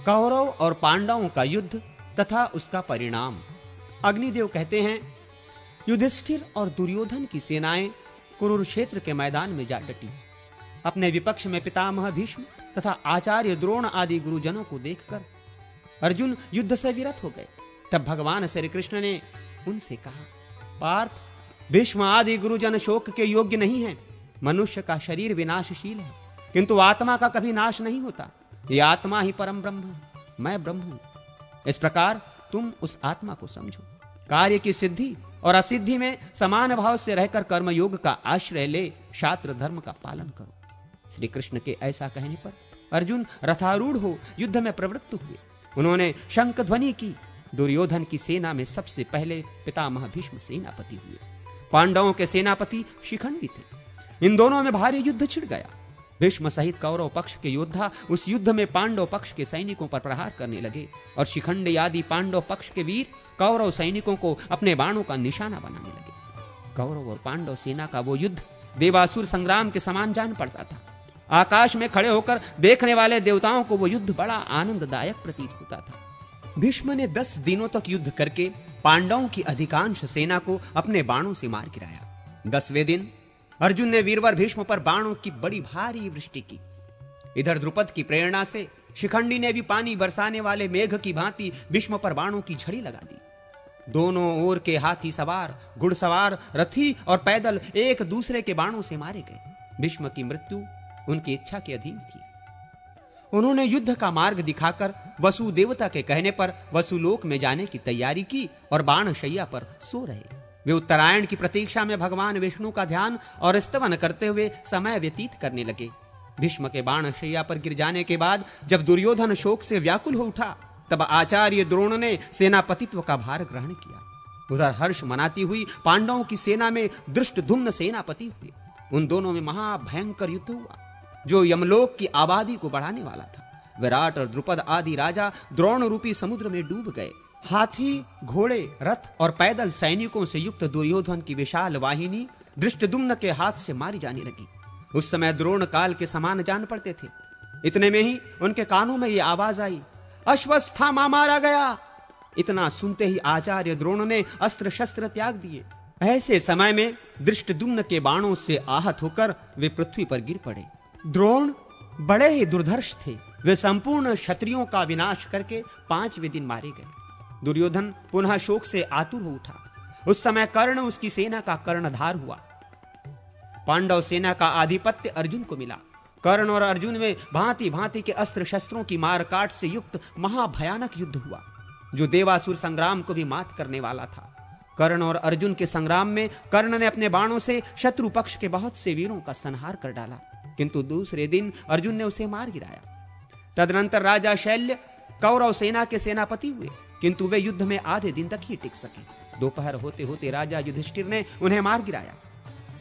कौरव और पांडवों का युद्ध तथा उसका परिणाम। अग्निदेव कहते हैं, युधिष्ठिर और दुर्योधन की सेनाएं कुरुक्षेत्र के मैदान में जा डटी। अपने विपक्ष में पितामह भीष्म तथा आचार्य द्रोण आदि गुरुजनों को देखकर अर्जुन युद्ध से विरत हो गए। तब भगवान श्री कृष्ण ने उनसे कहा, पार्थ, भीष्म आदि गुरुजन शोक के योग्य नहीं है। मनुष्य का शरीर विनाशशील है, किंतु आत्मा का कभी नाश नहीं होता। ये आत्मा ही परम ब्रह्म है, मैं ब्रह्म हूं। इस प्रकार तुम उस आत्मा को समझो। कार्य की सिद्धि और असिद्धि में समान भाव से रहकर कर्मयोग का आश्रय ले शास्त्र धर्म का पालन करो। श्री कृष्ण के ऐसा कहने पर अर्जुन रथारूढ़ हो युद्ध में प्रवृत्त हुए। उन्होंने शंख ध्वनि की। दुर्योधन की सेना में सबसे पहले पितामह भीष्म सेनापति हुए। पांडवों के सेनापति शिखंडी थे। इन दोनों में भारी युद्ध छिड़ गया। भीष्म सहित कौरव पक्ष के योद्धा उस युद्ध में पांडव पक्ष के सैनिकों पर प्रहार करने लगे और शिखंडी आदि पांडव पक्ष के वीर कौरव सैनिकों को अपने बाणों का निशाना बनाने लगे। कौरव और पांडव सेना का वो युद्ध देवासुर संग्राम के समान जान पड़ता था। आकाश में खड़े होकर देखने वाले देवताओं को वो युद्ध बड़ा आनंददायक प्रतीत होता था। भीष्म ने 10 दिनों तक युद्ध करके पांडवों की अधिकांश सेना को अपने बाणों से मार गिराया। 10वें दिन अर्जुन ने वीरवर भीष्म पर बाणों की बड़ी भारी वृष्टि की। इधर द्रुपद की प्रेरणा से शिखंडी ने भी पानी बरसाने वाले मेघ की भांति भीष्म पर बाणों की झड़ी लगा दी। दोनों ओर के हाथी सवार, घुड़सवार, रथी और पैदल एक दूसरे के बाणों से मारे गए। भीष्म की मृत्यु उनकी इच्छा के अधीन थी। उन्होंने युद्ध का मार्ग दिखाकर वसु देवता के कहने पर वसुलोक में जाने की तैयारी की और बाण शैया पर सो रहे। वे उत्तरायण की प्रतीक्षा में भगवान विष्णु का ध्यान और स्तवन करते हुए समय व्यतीत करने लगे। भीष्म के बाण शैया पर गिर जाने के बाद जब दुर्योधन शोक से व्याकुल हो उठा, तब आचार्य द्रोण ने सेनापतित्व का भार ग्रहण किया। उधर हर्ष मनाती हुई पांडवों की सेना में धृष्टद्युम्न सेनापति हुए। उन दोनों में महाभयंकर युद्ध हुआ जो यमलोक की आबादी को बढ़ाने वाला था। विराट और द्रुपद आदि राजा द्रोण रूपी समुद्र में डूब गए। हाथी, घोड़े, रथ और पैदल सैनिकों से युक्त दुर्योधन की विशाल वाहिनी धृष्टद्युम्न के हाथ से मारी जाने लगी। उस समय द्रोण काल के समान जान पड़ते थे। इतने में ही उनके कानों में ये आवाज आई, अश्वत्थामा मारा गया। इतना सुनते ही आचार्य द्रोण ने अस्त्र शस्त्र त्याग दिए। ऐसे समय में धृष्टद्युम्न के बाणों से आहत होकर वे पृथ्वी पर गिर पड़े। द्रोण बड़े ही दुर्धर्ष थे। वे संपूर्ण क्षत्रियों का विनाश करके 5वें दिन मारे गए। दुर्योधन पुनः शोक से आतुर हो उठा। उस समय कर्ण उसकी सेना का कर्णधार हुआ। पांडव सेना का आधिपत्य अर्जुन को मिला। कर्ण और अर्जुन में भांति भांति के अस्त्र शस्त्रों की मारकाट से युक्त महाभयानक युद्ध हुआ जो देवासुर संग्राम को भी मात करने वाला था। कर्ण और अर्जुन के संग्राम में कर्ण ने अपने बाणों से शत्रु पक्ष के बहुत से वीरों का संहार कर डाला, किंतु दूसरे दिन अर्जुन ने उसे मार गिराया। तदनंतर राजा शैल्य कौरव सेना के सेनापति हुए, किंतु वे युद्ध में आधे दिन तक ही टिक सके। दोपहर होते होते राजा युधिष्ठिर ने उन्हें मार गिराया।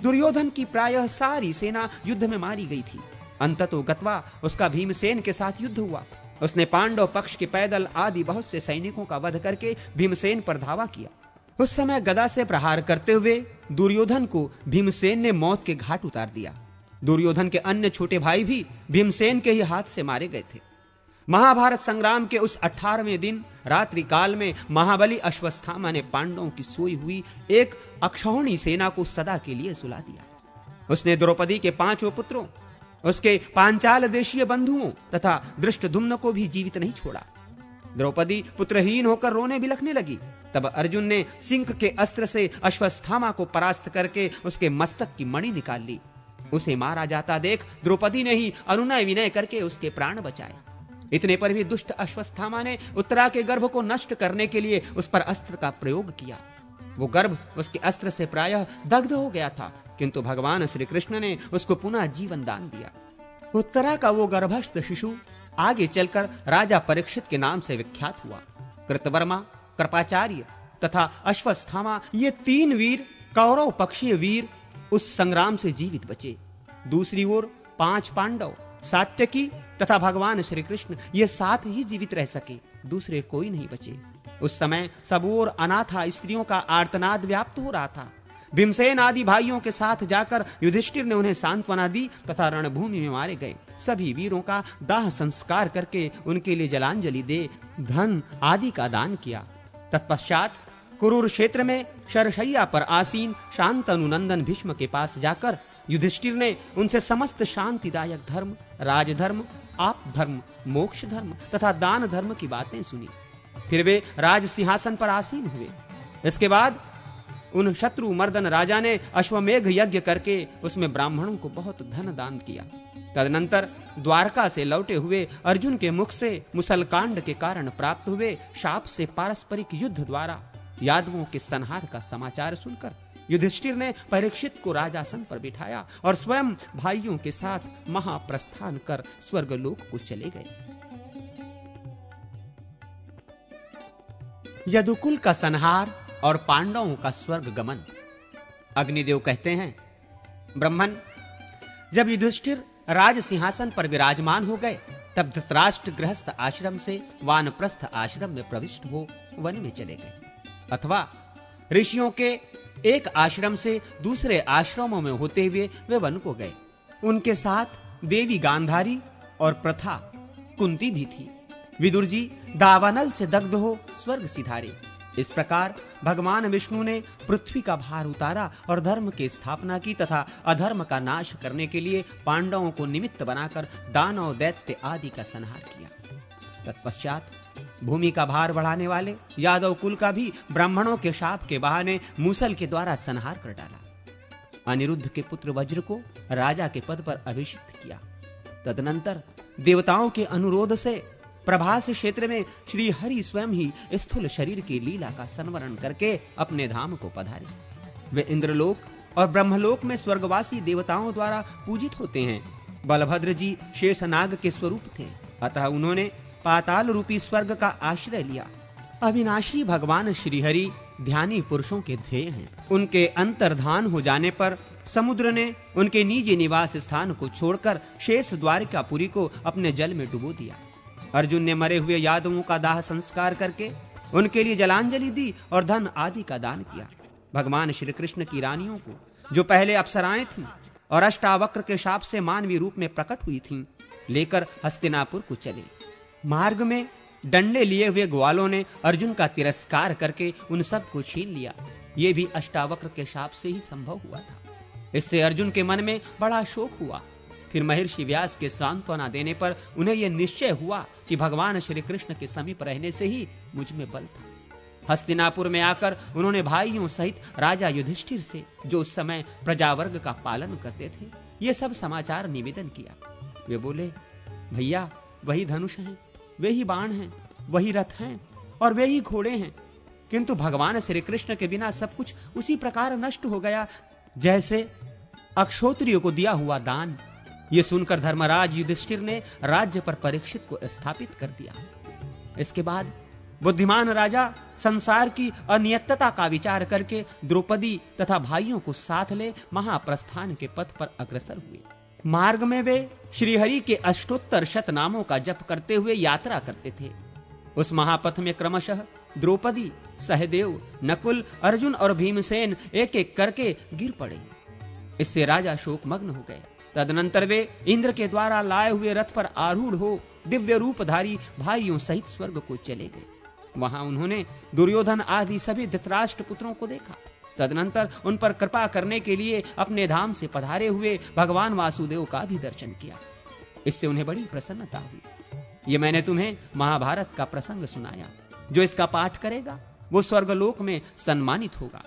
दुर्योधन की प्रायः सारी सेना युद्ध में मारी गई थी। अंततो गत्वा उसका भीमसेन के साथ युद्ध हुआ। उसने पांडव पक्ष के पैदल आदि बहुत से सैनिकों का वध करके भीमसेन पर धावा किया। उस समय गदा से प्रहार करते हुए दुर्योधन को भीमसेन ने मौत के घाट उतार दिया। दुर्योधन के अन्य छोटे भाई भी भीमसेन के ही हाथ से मारे गए थे। महाभारत संग्राम के उस 18वें दिन रात्रि काल में महाबली अश्वत्थामा ने पांडवों की सोई हुई एक अक्षौहिणी सेना को सदा के लिए सुला दिया। उसने द्रौपदी के 5 पुत्रों, उसके पांचाल देशीय बंधुओं तथा धृष्टद्युम्न को भी जीवित नहीं छोड़ा। द्रौपदी पुत्रहीन होकर रोने बिलखने लगी। तब अर्जुन ने सिंह के अस्त्र से अश्वत्थामा को परास्त करके उसके मस्तक की मणि निकाल ली। उसे मारा जाता देख द्रौपदी ने ही अनुनय विनय करके उसके प्राण बचाए। इतने पर भी दुष्ट अश्वत्थामा ने उत्तरा के गर्भ को नष्ट करने के लिए उस पर अस्त्र का प्रयोग किया। वो गर्भ उसके अस्त्र से प्रायः दग्ध हो गया था, किंतु भगवान श्री कृष्ण ने उसको पुनः जीवन दान दिया। उत्तरा का वो गर्भस्थ शिशु आगे चलकर राजा परीक्षित के नाम से विख्यात हुआ। कृतवर्मा, कृपाचार्य तथा अश्वत्थामा ये 3 वीर कौरव पक्षीय वीर उस संग्राम से जीवित बचे। दूसरी ओर 5 पांडव, सात्यकी तथा भगवान श्री कृष्ण ये 7 ही जीवित रह सके, दूसरे कोई नहीं बचे। उस समय सब ओर अनाथा स्त्रियों का आर्तनाद व्याप्त हो रहा था। भीमसेन आदि भाइयों के साथ जाकर युधिष्ठिर ने उन्हें सांत्वना दी तथा रणभूमि में मारे गए सभी वीरों का दाह संस्कार करके उनके लिए जलांजलि दे धन आदि का दान किया। तत्पश्चात कुरुक्षेत्र में शरशैया पर आसीन शांतनु नंदन भीष्म के पास जाकर युधिष्ठिर ने उनसे समस्त शांतिदायक धर्म, राजधर्म, आप धर्म, मोक्ष धर्म तथा दान धर्म की बातें सुनी। फिर वे राज सिंहासन पर आसीन हुए। इसके बाद उन शत्रु मर्दन राजा ने अश्वमेघ यज्ञ करके उसमें ब्राह्मणों को बहुत धन दान किया। तदनंतर द्वारका से लौटे हुए अर्जुन के मुख से मुसलकांड के कारण प्राप्त हुए शाप से पारस्परिक युद्ध द्वारा यादवों के संहार का समाचार सुनकर युधिष्ठिर ने परीक्षित को राजासन पर बिठाया और स्वयं भाइयों के साथ महाप्रस्थान कर स्वर्गलोक को चले गए। यदुकुल का संहार और पांडवों का स्वर्ग गमन। अग्निदेव कहते हैं, ब्रह्मन, जब युधिष्ठिर राज सिंहासन पर विराजमान हो गए तब धृतराष्ट्र गृहस्थ आश्रम से वानप्रस्थ आश्रम में प्रविष्ट हो वन में चले गए, अथवा ऋषियों के एक आश्रम से दूसरे आश्रमों में होते हुए वे वन को गए। उनके साथ देवी गांधारी और प्रथा कुंती भी थी। विदुर जी दावानल से दग्ध हो स्वर्ग सिधारे। इस प्रकार भगवान विष्णु ने पृथ्वी का भार उतारा और धर्म की स्थापना की तथा अधर्म का नाश करने के लिए पांडवों को निमित्त बनाकर दानव, दैत्य आदि का संहार किया। तत्पश्चात भूमि का भार बढ़ाने वाले यादव कुल का भी ब्राह्मणों के शाप के बहाने मूसल के द्वारा संहार कर डाला। अनिरुद्ध के पुत्र वज्र को राजा के पद पर अभिषिक्त किया। तदनंतर देवताओं के अनुरोध से प्रभास क्षेत्र में श्री हरि स्वयं ही स्थूल शरीर की लीला का संवरण करके अपने धाम को पधारे। वे इंद्रलोक और ब्रह्मलोक में स्वर्गवासी देवताओं द्वारा पूजित होते हैं। बलभद्र जी शेषनाग के स्वरूप थे, अतः उन्होंने पाताल रूपी स्वर्ग का आश्रय लिया। अविनाशी भगवान श्रीहरि ध्यानी पुरुषों के ध्येय हैं। उनके अंतर्धान हो जाने पर समुद्र ने उनके निजी निवास स्थान को छोड़कर शेष द्वारिकापुरी को अपने जल में डुबो दिया। अर्जुन ने मरे हुए यादवों का दाह संस्कार करके उनके लिए जलांजलि दी और धन आदि का दान किया। भगवान श्री कृष्ण की रानियों को, जो पहले अप्सराएं थीं और अष्टावक्र के शाप से मानवीय रूप में प्रकट हुई थीं, लेकर हस्तिनापुर को चले। मार्ग में डंडे लिए हुए ग्वालों ने अर्जुन का तिरस्कार करके उन सब को छीन लिया। ये भी अष्टावक्र के शाप से ही संभव हुआ था। इससे अर्जुन के मन में बड़ा शोक हुआ। फिर महर्षि व्यास के सांत्वना देने पर उन्हें यह निश्चय हुआ कि भगवान श्री कृष्ण के समीप रहने से ही मुझ में बल था। हस्तिनापुर में आकर उन्होंने भाइयों सहित राजा युधिष्ठिर से, जो उस समय प्रजावर्ग का पालन करते थे, ये सब समाचार निवेदन किया। वे बोले, भैया, वही धनुष हैं, वे ही बाण हैं, वही रथ हैं और वे ही घोड़े हैं, किंतु भगवान श्री कृष्ण के बिना सब कुछ उसी प्रकार नष्ट हो गया जैसे अक्षोत्रियों को दिया हुआ दान। ये सुनकर धर्मराज युधिष्ठिर ने राज्य पर परीक्षित को स्थापित कर दिया। इसके बाद बुद्धिमान राजा संसार की अनियतता का विचार करके द्रौपदी तथा भाइयों को साथ ले महाप्रस्थान के पथ पर अग्रसर हुए। मार्ग में वे श्रीहरि के अष्टोत्तर शत नामों का जप करते हुए यात्रा करते थे। उस महापथ में क्रमशः द्रौपदी, सहदेव, नकुल, अर्जुन और भीमसेन एक एक करके गिर पड़े। इससे राजा शोकमग्न हो गए। तदनंतर वे इंद्र के द्वारा लाए हुए रथ पर आरूढ़ हो दिव्य रूपधारी भाइयों सहित स्वर्ग को चले गए। वहां उन्होंने दुर्योधन आदि सभी धृतराष्ट्र पुत्रों को देखा। तदनंतर उन पर कृपा करने के लिए अपने धाम से पधारे हुए भगवान वासुदेव का भी दर्शन किया। इससे उन्हें बड़ी प्रसन्नता हुई। ये मैंने तुम्हें महाभारत का प्रसंग सुनाया। जो इसका पाठ करेगा वो स्वर्गलोक में सम्मानित होगा।